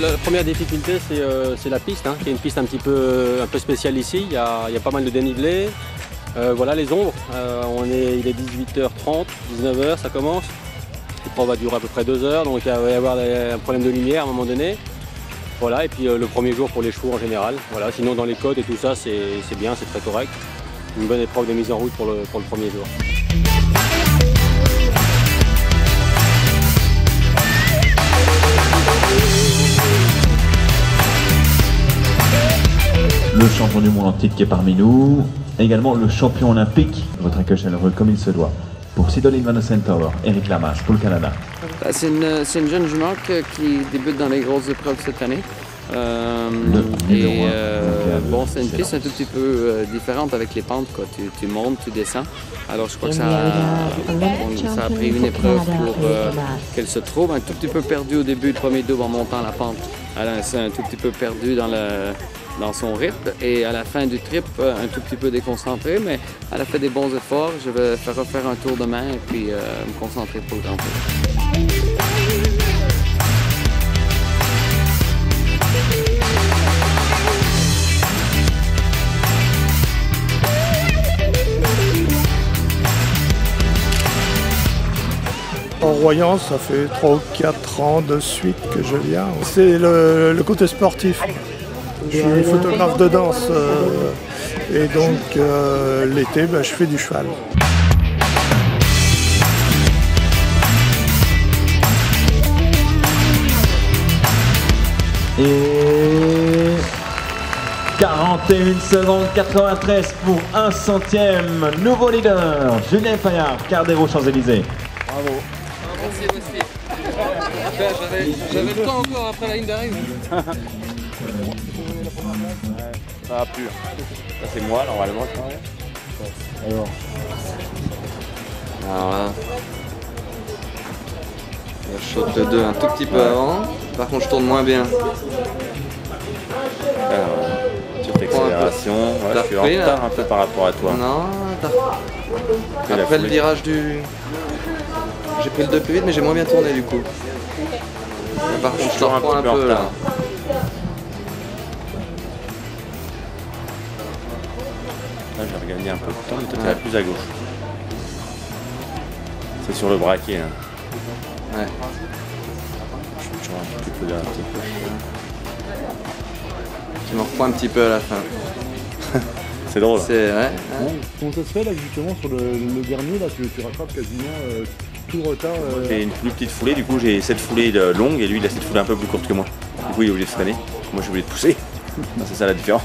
la première difficulté, c'est la piste, qui est une piste un peu spéciale ici. Il y a pas mal de dénivelé. Voilà les ombres. Il est 18h30, 19h, ça commence. L'épreuve va durer à peu près 2 heures, donc il va y avoir un problème de lumière à un moment donné. Voilà, et puis le premier jour pour les chevaux en général. Voilà, sinon dans les codes et tout ça, c'est bien, c'est très correct. Une bonne épreuve de mise en route pour le premier jour. Le champion du monde en titre qui est parmi nous, également le champion olympique, votre accueil chaleureux comme il se doit. Pour Sidoline Van Centaur, Eric Lamas pour le Canada. C'est une jeune jument qui débute dans les grosses épreuves cette année. Bon, c'est une piste un tout petit peu différente avec les pentes, quoi. Tu montes, tu descends. Alors je crois que ça a pris une épreuve pour qu'elle se trouve un tout petit peu perdue au début du premier double en montant la pente. Elle s'est un tout petit peu perdue dans son rythme et à la fin du trip, un tout petit peu déconcentrée, mais elle a fait des bons efforts. Je vais refaire un tour demain et puis me concentrer pour le Grand Prix. En Royan, ça fait 3 ou 4 ans de suite que je viens. C'est le côté sportif. Je suis photographe de danse et donc l'été, je fais du cheval. Et 41 secondes 93 pour 1 centième. Nouveau leader, Julien Paillard, Cardero Champs-Élysées. Bravo. Merci. J'avais le temps encore après la ligne d'arrivée. Ça va plus. Ça c'est moi normalement. Alors là, je saute le 2 un tout petit peu avant. Par contre je tourne moins bien. Sur l'accélération, je suis en retard un peu par rapport à toi. Non, après le virage du... J'ai pris le 2 plus vite mais j'ai moins bien tourné du coup. Mais par contre je te reprends un peu là. Là j'ai regagné un peu de temps, mais toi tu es plus à gauche. C'est sur le braquet. Ouais. Je suis toujours un petit peu là, un petit peu. Tu me reprends un petit peu à la fin. C'est drôle. Ouais. Comment ça se fait là justement sur le dernier là, tu rattrapes quasiment tout le retard J'ai une plus petite foulée, du coup j'ai cette foulée longue et lui il a cette foulée un peu plus courte que moi. Du coup il est obligé de freiner, moi je suis obligé de pousser. C'est ça la différence.